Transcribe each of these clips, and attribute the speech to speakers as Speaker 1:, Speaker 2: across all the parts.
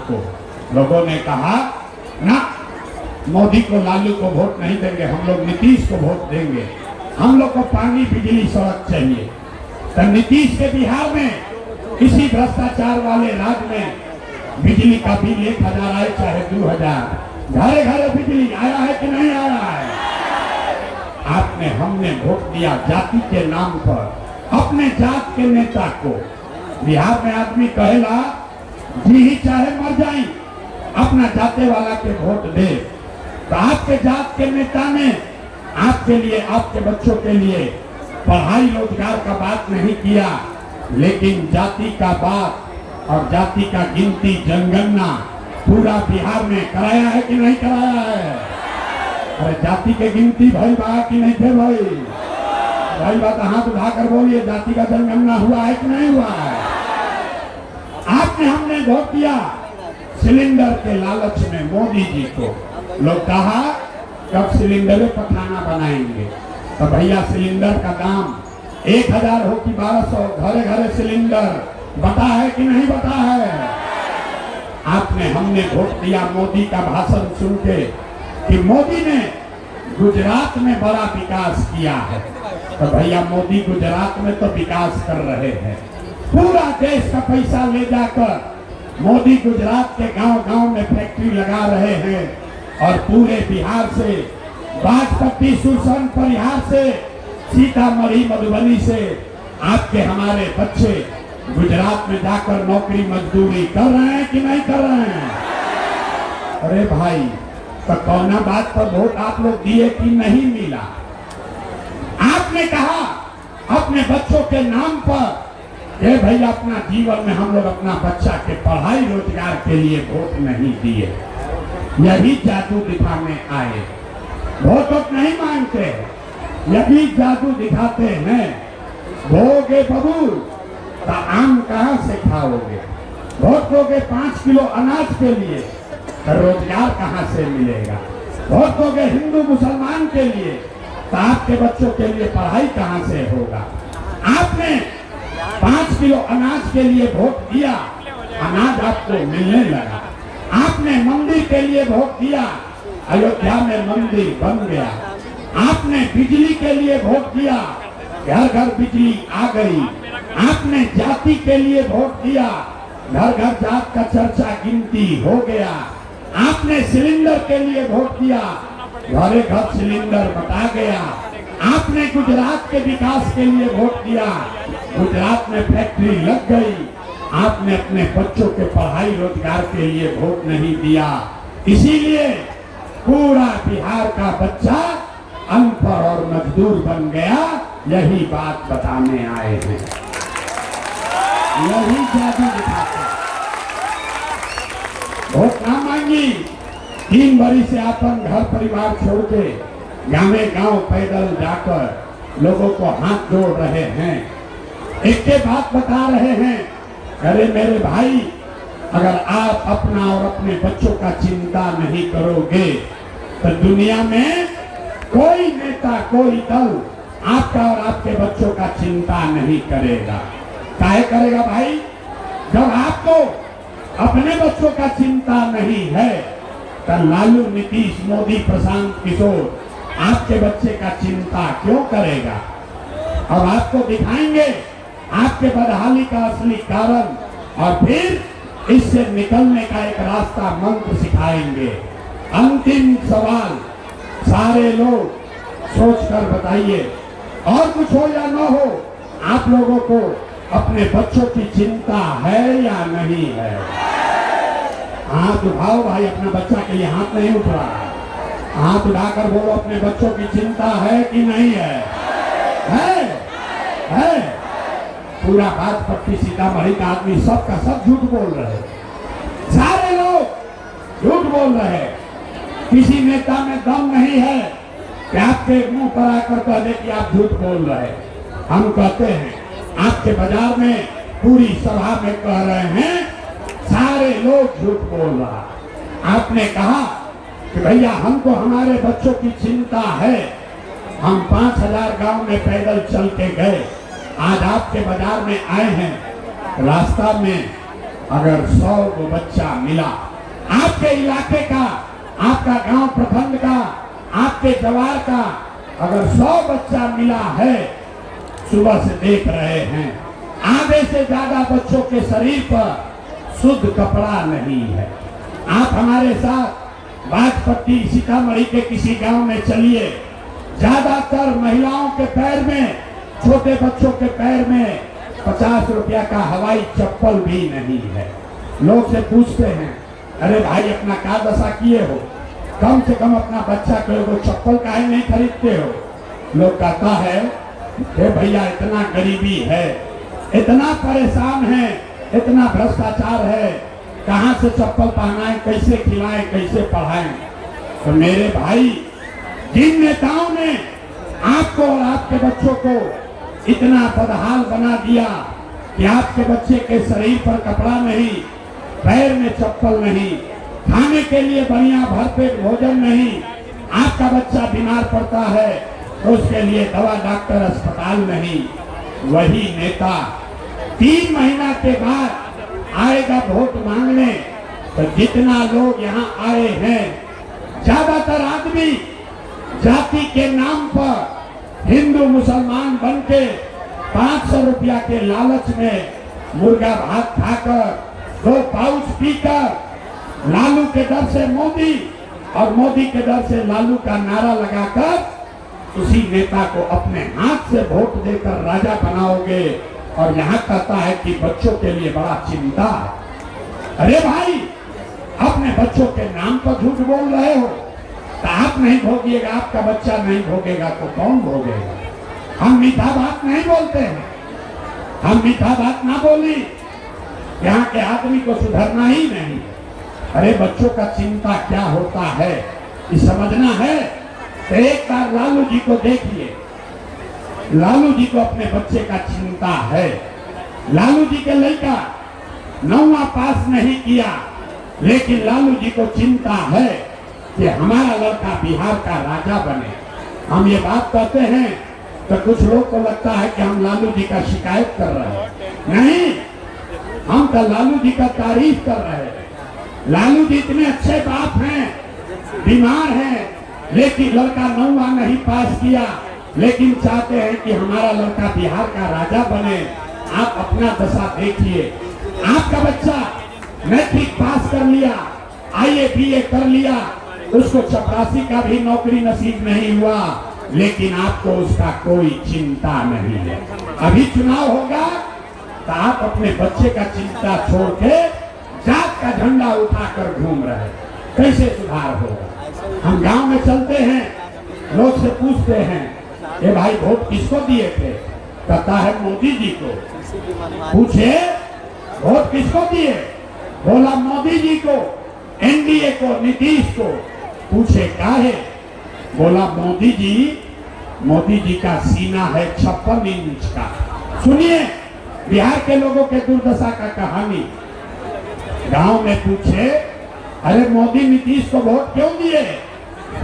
Speaker 1: को लोगों ने कहा ना, मोदी को लालू को वोट नहीं देंगे, हम लोग नीतीश को वोट देंगे, हम लोग को पानी बिजली सड़क चाहिए। तो नीतीश के बिहार में किसी भ्रष्टाचार वाले राज्य में बिजली का बिल 1000 आए चाहे 2000, घरे घरे बिजली आया है कि नहीं आया है? आपने हमने वोट दिया जाति के नाम पर, अपने जात के नेता को। बिहार में आदमी कहेला जी ही चाहे मर जाए, अपना जाते वाला के वोट दे। तो आपके जात के नेता ने आपके लिए, आपके बच्चों के लिए पढ़ाई रोजगार का बात नहीं किया, लेकिन जाति का बात और जाति का गिनती जनगणना पूरा बिहार में कराया है कि नहीं कराया है? अरे जाति के गिनती भाई बा कि नहीं थे भाई? भाई बात हाथ उठाकर बोलिए, जाति का जनगणना हुआ है कि नहीं हुआ है? आपने हमने वोट दिया सिलेंडर के लालच में मोदी जी को। लोग कहा कब सिलेंडर पर खाना बनाएंगे, तो भैया सिलेंडर का दाम 1000 हो कि 1200, घरे घरे सिलेंडर बता है कि नहीं बता है? आपने हमने वोट दिया मोदी का भाषण सुन के कि मोदी ने गुजरात में बड़ा विकास किया है। तो भैया मोदी गुजरात में तो विकास कर रहे हैं, पूरा देश का पैसा ले जाकर मोदी गुजरात के गांव-गांव में फैक्ट्री लगा रहे हैं और पूरे बिहार से, बागपट्टी, सुरसन, परिहार से, सीतामढ़ी, मधुबनी से आपके हमारे बच्चे गुजरात में जाकर नौकरी मजदूरी कर रहे हैं कि नहीं कर रहे हैं? अरे भाई, तो कौन बात पर वोट आप लोग दिए कि नहीं मिला? आपने कहा अपने बच्चों के नाम पर, ये भैया अपना जीवन में हम लोग अपना बच्चा के पढ़ाई रोजगार के लिए वोट नहीं दिए, यही जादू दिखाने आए। वोट नहीं मांगते, यही जादू दिखाते हैं। भोगे बबूल तो आम कहाँ से खाओगे? वोट दोगे 5 किलो अनाज के लिए, तो रोजगार कहाँ से मिलेगा? वोट दोगे हिंदू मुसलमान के लिए, तो आपके बच्चों के लिए पढ़ाई कहाँ से होगा? आपने 5 किलो अनाज के लिए वोट दिया, अनाज आपको मिलने लगा। आपने मंदिर के लिए वोट दिया, अयोध्या में मंदिर बन गया। आपने बिजली के लिए वोट दिया, घर घर बिजली आ गई। आपने जाति के लिए वोट दिया, घर घर जात का चर्चा गिनती हो गया। आपने सिलेंडर के लिए वोट दिया, घरे घर सिलेंडर बता गया। आपने गुजरात के विकास के लिए वोट दिया, गुजरात में फैक्ट्री लग गई। आपने अपने बच्चों के पढ़ाई रोजगार के लिए वोट नहीं दिया, इसीलिए पूरा बिहार का बच्चा अनपढ़ और मजदूर बन गया। यही बात बताने आए हैं, यही जादू दिखाते। वोट ना मांगी, 3 बरी से अपन घर परिवार छोड़ के गाँवे गांव पैदल जाकर लोगों को हाथ जोड़ रहे हैं, एक के बात बता रहे हैं। अरे मेरे भाई, अगर आप अपना और अपने बच्चों का चिंता नहीं करोगे तो दुनिया में कोई नेता, कोई दल आपका और आपके बच्चों का चिंता नहीं करेगा। काहे करेगा भाई? जब आपको अपने बच्चों का चिंता नहीं है तो लालू, नीतीश, मोदी, प्रशांत किशोर आपके बच्चे का चिंता क्यों करेगा? अब आपको दिखाएंगे आपके बदहाली का असली कारण, और फिर इससे निकलने का एक रास्ता, मंत्र सिखाएंगे। अंतिम सवाल सारे लोग सोचकर बताइए, और कुछ हो या न हो, आप लोगों को अपने बच्चों की चिंता है या नहीं है? हाथ उठाओ भाई, अपना बच्चा के लिए हाथ नहीं उठ रहा है, हाथ उठाकर बोलो अपने बच्चों की चिंता है कि नहीं है? है? पूरा बागपट्टी, सीतामढ़ी का आदमी सबका सब झूठ बोल रहे, सारे लोग झूठ बोल रहे। किसी नेता में दम नहीं है कि आपके मुंह पर आकर कह दे कि आप झूठ बोल रहे। हम कहते हैं, आपके बाजार में पूरी सभा में कह रहे हैं, सारे लोग झूठ बोल रहा। आपने कहा कि भैया हमको हमारे बच्चों की चिंता है, हम 5000 गांव में पैदल चल के गए, आज आपके बाजार में आए हैं, रास्ता में अगर 100 को बच्चा मिला, आपके इलाके का, आपका गांव प्रखंड का, आपके जवार का अगर 100 बच्चा मिला है, सुबह से देख रहे हैं आधे से ज्यादा बच्चों के शरीर पर शुद्ध कपड़ा नहीं है। आप हमारे साथ बाजपट्टी सीतामढ़ी के किसी गांव में चलिए, ज्यादातर महिलाओं के पैर में, छोटे बच्चों के पैर में 50 रुपया का हवाई चप्पल भी नहीं है। लोग से पूछते हैं, अरे भाई अपना क्या दशा किए हो, कम से कम अपना बच्चा को चप्पल काहे नहीं खरीदते हो। लोग कहता है हे भैया इतना गरीबी है, इतना परेशान है, इतना भ्रष्टाचार है, कहाँ से चप्पल पहनाएं, कैसे खिलाएं, कैसे पढ़ाएं। तो मेरे भाई, जिन नेताओं ने आपको और आपके बच्चों को इतना बदहाल बना दिया कि आपके बच्चे के शरीर पर कपड़ा नहीं, पैर में चप्पल नहीं, खाने के लिए बढ़िया भरपेट भोजन नहीं, आपका बच्चा बीमार पड़ता है तो उसके लिए दवा डॉक्टर अस्पताल नहीं, वही नेता 3 महीना के बाद आएगा वोट मांगने। तो जितना लोग यहाँ आए हैं, ज्यादातर आदमी जाति के नाम पर हिंदू मुसलमान बनके 500 रुपया के लालच में मुर्गा भात खाकर 2 पाउच पीकर लालू के डर से मोदी और मोदी के डर से लालू का नारा लगाकर उसी नेता को अपने हाथ से वोट देकर राजा बनाओगे। और यहाँ कहता है कि बच्चों के लिए बड़ा चिंता है। अरे भाई, अपने बच्चों के नाम पर झूठ बोल रहे हो, तो आप नहीं भोगिएगा, आपका बच्चा नहीं भोगेगा तो कौन भोगेगा। हम मीठा बात नहीं बोलते हैं, हम मीठा बात ना बोली, यहाँ के आदमी को सुधरना ही नहीं। अरे बच्चों का चिंता क्या होता है ये समझना है। तो एक बार लालू जी को देखिए, लालू जी को अपने बच्चे का चिंता है। लालू जी के लड़का 9वां पास नहीं किया, लेकिन लालू जी को चिंता है कि हमारा लड़का बिहार का राजा बने। हम ये बात कहते हैं तो कुछ लोग को लगता है कि हम लालू जी का शिकायत कर रहे हैं। नहीं, हम तो लालू जी का तारीफ कर रहे हैं। लालू जी इतने अच्छे बाप हैं, बीमार हैं, लेकिन लड़का 9वां नहीं पास किया, लेकिन चाहते हैं कि हमारा लड़का बिहार का राजा बने। आप अपना दशा देखिए, आपका बच्चा मैट्रिक पास कर लिया, IAA BA कर लिया, उसको चपरासी का भी नौकरी नसीब नहीं हुआ, लेकिन आपको उसका कोई चिंता नहीं है। अभी चुनाव होगा तो आप अपने बच्चे का चिंता छोड़ के जात का झंडा उठाकर घूम रहे, कैसे सुधार होगा। हम गांव में चलते हैं, लोग से पूछते हैं, ये भाई वोट किसको दिए थे, कहता है मोदी जी को। पूछे वोट किसको दिए, बोला मोदी जी को, NDA को, नीतीश को। पूछे काहे, बोला मोदी जी का सीना है 56 इंच का। सुनिए बिहार के लोगों के दुर्दशा का कहानी। गांव में पूछे, अरे मोदी नीतीश को वोट क्यों दिए,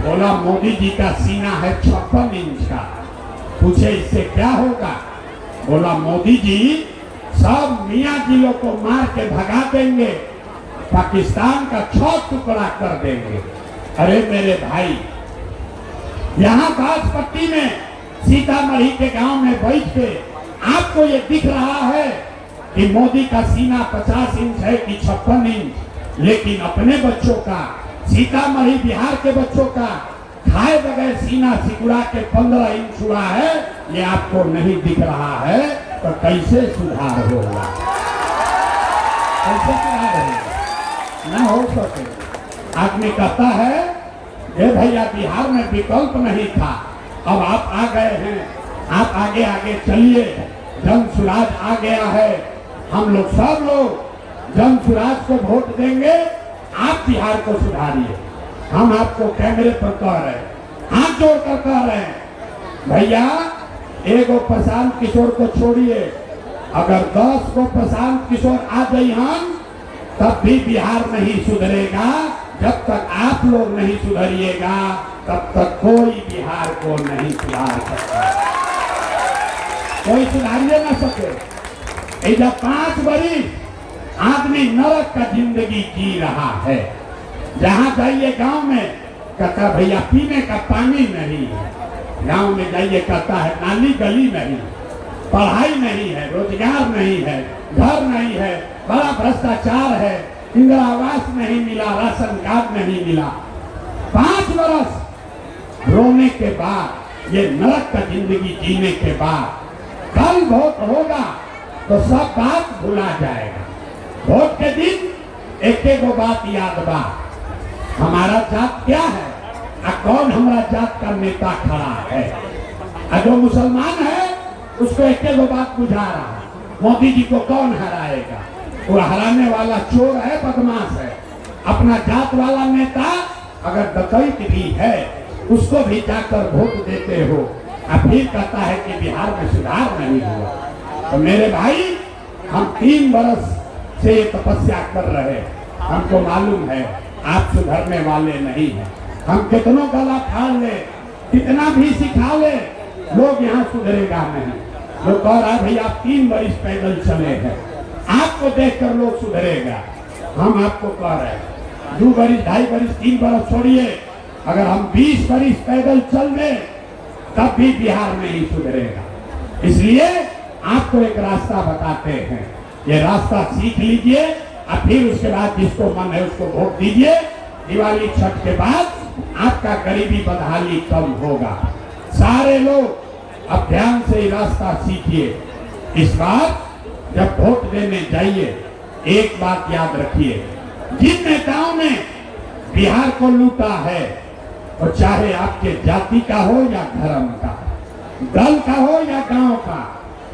Speaker 1: बोला मोदी जी का सीना है 56 इंच का। पूछे इससे क्या होगा, बोला मोदी जी सब मियाँ जिलों को मार के भगा देंगे, पाकिस्तान का 6 टुकड़ा कर देंगे। अरे मेरे भाई, यहाँ बाजपट्टी में सीतामढ़ी के गांव में बैठ के आपको ये दिख रहा है कि मोदी का सीना 50 इंच है कि 56 इंच, लेकिन अपने बच्चों का, सीतामढ़ी बिहार के बच्चों का खाए बगैर सीना सिकुड़ा के 15 इंच हुआ है, ये आपको नहीं दिख रहा है। तो कैसे सुधार होगा, कैसे सुधार होगा, न हो सके। आदमी कहता है ये भैया बिहार में विकल्प नहीं था, अब आप आ गए हैं, आप आगे आगे चलिए, जन सुराज आ गया है, हम लोग सब लोग जन सुराज को वोट देंगे, आप बिहार को सुधारिए। हम आपको कैमरे पर कह रहे हैं, हाथ जोड़कर कह रहे हैं, भैया एगो प्रशांत किशोर को छोड़िए, अगर 10 को प्रशांत किशोर आ जाइए हम, तब भी बिहार नहीं सुधरेगा। जब तक आप लोग नहीं सुधरिएगा तब तक कोई बिहार को नहीं सुधार सकता, कोई सुधारिए ना सके। जब 5 बरिस आदमी नरक का जिंदगी जी रहा है। जहां जाइए गांव में कहता भैया पीने का पानी नहीं है, गांव में जाइए कहता है नाली गली नहीं, पढ़ाई नहीं है, रोजगार नहीं है, घर नहीं है, बड़ा भ्रष्टाचार है, इंदिरा आवास नहीं मिला, राशन कार्ड नहीं मिला। 5 वर्ष रोने के बाद, ये नरक का जिंदगी जीने के बाद कल वोट होगा तो सब बात भुला जाएगा। वोट के दिन एक एक बात याद बा, हमारा जात क्या है, कौन हमारा जात का नेता खड़ा है। जो मुसलमान है उसको एक एक बात बुझा रहा है, मोदी जी को कौन हराएगा, वो हराने वाला चोर है, बदमाश है। अपना जात वाला नेता अगर डकैत भी है उसको भी जाकर वोट देते हो, और फिर कहता है कि बिहार में सुधार नहीं हुआ। तो मेरे भाई, हम 3 वर्ष से ये तपस्या कर रहे हैं, हमको मालूम है आप सुधरने वाले नहीं हैं। हम कितनों गला फाड़ ले, कितना भी सिखा ले, लोग यहाँ सुधरेगा नहीं। लोग कह रहा है भैया आप 3 वर्ष पैदल चले हैं, आपको देखकर लोग सुधरेगा। हम आपको कह रहे हैं 2 वर्ष, 2.5 वर्ष, 3 वर्ष छोड़िए, अगर हम 20 वर्ष पैदल चल रहे तब भी बिहार नहीं सुधरेगा। इसलिए आपको एक रास्ता बताते हैं, ये रास्ता सीख लीजिए, और फिर उसके बाद जिसको मन है उसको वोट दीजिए। दिवाली छठ के बाद आपका गरीबी बदहाली कम होगा। सारे लोग अब ध्यान से ये रास्ता सीखिए। इस बार जब वोट देने जाइए एक बात याद रखिए, जिन नेताओं ने बिहार को लूटा है, और चाहे आपके जाति का हो या धर्म का, दल का हो या गांव का,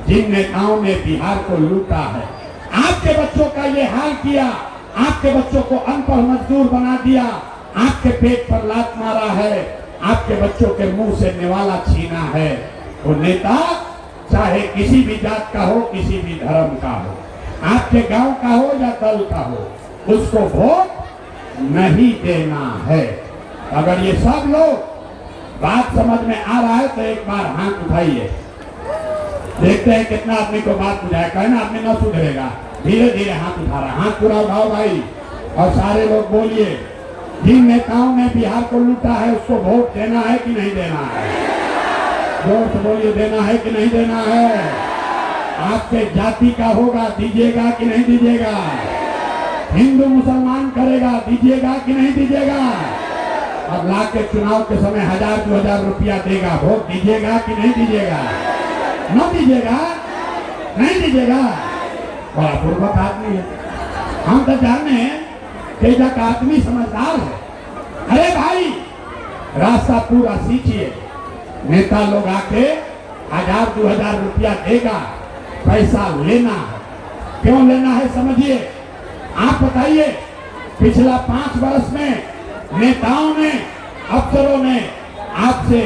Speaker 1: जिन नेताओं ने बिहार को लूटा है, आपके बच्चों का ये हाल किया, आपके बच्चों को अनपढ़ मजदूर बना दिया, आपके पेट पर लात मारा है, आपके बच्चों के मुंह से निवाला छीना है, वो नेता चाहे किसी भी जात का हो, किसी भी धर्म का हो, आपके गांव का हो या दल का हो, उसको वोट नहीं देना है। अगर ये सब लोग बात समझ में आ रहा है तो एक बार हाथ उठाइए, देखते हैं कितना आदमी को बात बुझाए। कहना आदमी न सुधरेगा, धीरे धीरे हाथ उठा रहा है, हाथ पूरा उठाओ भाई, और सारे लोग बोलिए, जिन नेताओं ने बिहार को लूटा है उसको वोट देना है कि नहीं देना है? जोर से बोलिए, देना है कि नहीं देना है? आपके जाति का होगा, दीजिएगा कि नहीं दीजिएगा? हिंदू मुसलमान करेगा, दीजिएगा कि नहीं दीजिएगा? अब ला के चुनाव के समय 1000-2000 रुपया देगा, वोट दीजिएगा कि नहीं दीजिएगा? न दीजिएगा, नहीं दीजिएगा? बड़ा पूर्वक आदमी है, हम तो जाने हैं तेजा का आदमी समझदार है। अरे भाई, रास्ता पूरा सीखिए। नेता लोग आके 1000-2000 रुपया देगा, पैसा लेना है, क्यों लेना है समझिए। आप बताइए, पिछला 5 वर्ष में नेताओं ने, अफसरों ने आपसे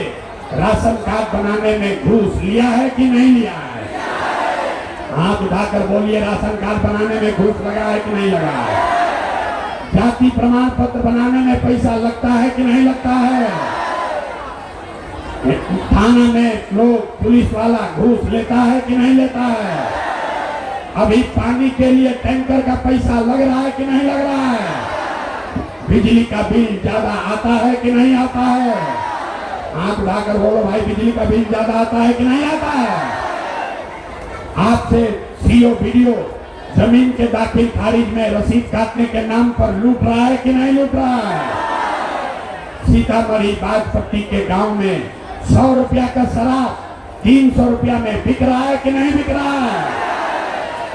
Speaker 1: राशन कार्ड बनाने में घूस लिया है कि नहीं लिया है? हाथ उठाकर बोलिए, राशन कार्ड बनाने में घूस लगा है कि नहीं लगा है? जाति प्रमाण पत्र बनाने में पैसा लगता है कि नहीं लगता है? थाना में लोग, पुलिस वाला घूस लेता है कि नहीं लेता है? अभी पानी के लिए टैंकर का पैसा लग रहा है कि नहीं लग रहा है? बिजली का बिल ज्यादा आता है कि नहीं आता है? हाथ उठाकर बोलो भाई, बिजली का बिल ज्यादा आता है कि नहीं आता है? आपसे सीओ वीडियो जमीन के दाखिल खारिज में रसीद काटने के नाम पर लूट रहा है कि नहीं लूट रहा है? सीतामढ़ी बाजपट्टी के गांव में 100 रुपया का शराब 300 रुपया में बिक रहा है कि नहीं बिक रहा है?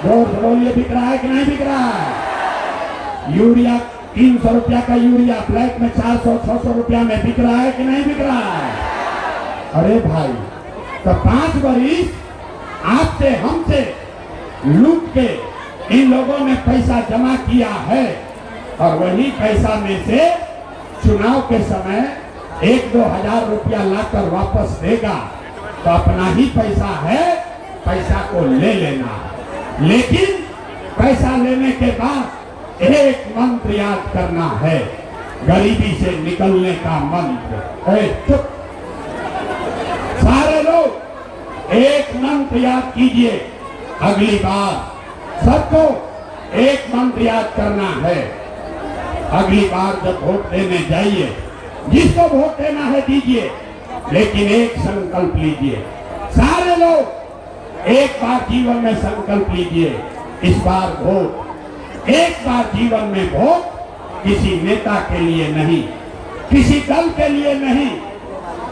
Speaker 1: जोर से बोलिए, बिक रहा है कि नहीं बिक रहा है? यूरिया 300 रुपया का यूरिया ब्लैक में 400-600 रुपया में बिक रहा है कि नहीं बिक रहा है? अरे भाई, तो 5 वर्ष आपसे हमसे लूट के इन लोगों ने पैसा जमा किया है, और वही पैसा में से चुनाव के समय 1-2 हजार रुपया लाकर वापस देगा, तो अपना ही पैसा है, पैसा को ले लेना। लेकिन पैसा लेने के बाद एक मंत्र याद करना है, गरीबी से निकलने का मंत्र। चुप, सारे लोग एक मंत्र याद कीजिए, अगली बार सबको एक मंत्र याद करना है, अगली बार जब वोट देने जाइए, जिसको वोट देना है दीजिए, लेकिन एक संकल्प लीजिए। सारे लोग एक बार जीवन में संकल्प लीजिए, इस बार वोट, एक बार जीवन में वोट किसी नेता के लिए नहीं, किसी दल के लिए नहीं,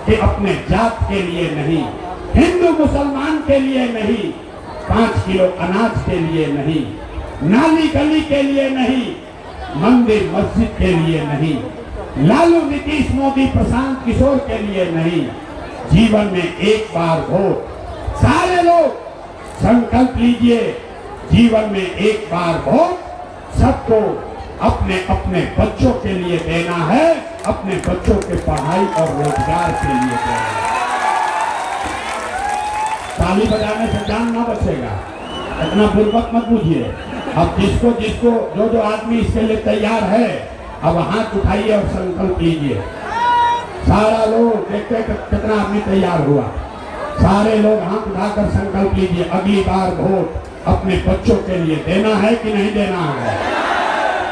Speaker 1: कि अपने जात के लिए नहीं, हिंदू मुसलमान के लिए नहीं, 5 किलो अनाज के लिए नहीं, नाली गली के लिए नहीं, मंदिर मस्जिद के लिए नहीं, लालू नीतीश मोदी प्रशांत किशोर के लिए नहीं, जीवन में एक बार वोट। सारे लोग संकल्प लीजिए, जीवन में एक बार वोट सबको अपने अपने बच्चों के लिए देना है, अपने बच्चों के पढ़ाई और रोजगार के लिए देना है। ताली बजाने से जान ना बचेगा, इतना बुर्बक मत बूझिए। अब जिसको जिसको जो जो आदमी इसके लिए तैयार है, अब हाथ उठाइए और संकल्प लीजिए। सारा लोग देखते कितना आदमी तैयार हुआ, सारे लोग हाथ उठाकर संकल्प लीजिए, अगली बार वोट अपने बच्चों के लिए देना है कि नहीं देना है।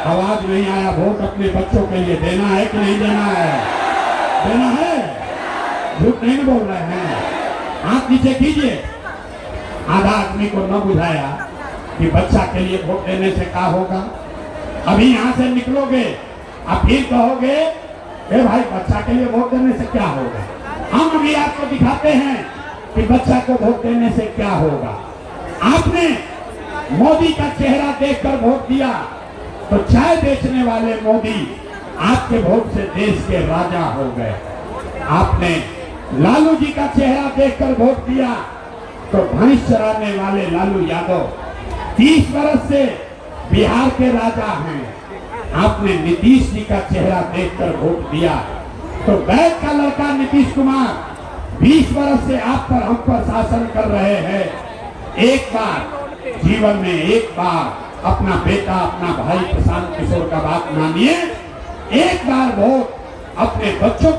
Speaker 1: आवाज नहीं आया, वोट अपने बच्चों के लिए देना है कि नहीं देना है? देना है, झूठ नहीं बोल रहे हैं। हाथ नीचे कीजिए। आधा आदमी को न बुझाया कि बच्चा के लिए वोट देने से क्या होगा। अभी यहाँ से निकलोगे, अब फिर कहोगे ए भाई बच्चा के लिए वोट देने से क्या होगा। हम अभी आपको दिखाते हैं कि बच्चा को वोट देने से क्या होगा। आपने मोदी का चेहरा देखकर वोट दिया तो चाय बेचने वाले मोदी आपके वोट से देश के राजा हो गए। आपने लालू जी का चेहरा देखकर वोट दिया तो भैंस चराने वाले लालू यादव 30 वर्ष से बिहार के राजा हैं। आपने नीतीश जी का चेहरा देखकर वोट दिया तो बैग का लड़का नीतीश कुमार 20 वर्ष से आप पर हम पर शासन कर रहे हैं। एक बार जीवन में एक बार अपना बेटा अपना भाई प्रशांत किशोर का बात मानिए, एक बार वोट अपने बच्चों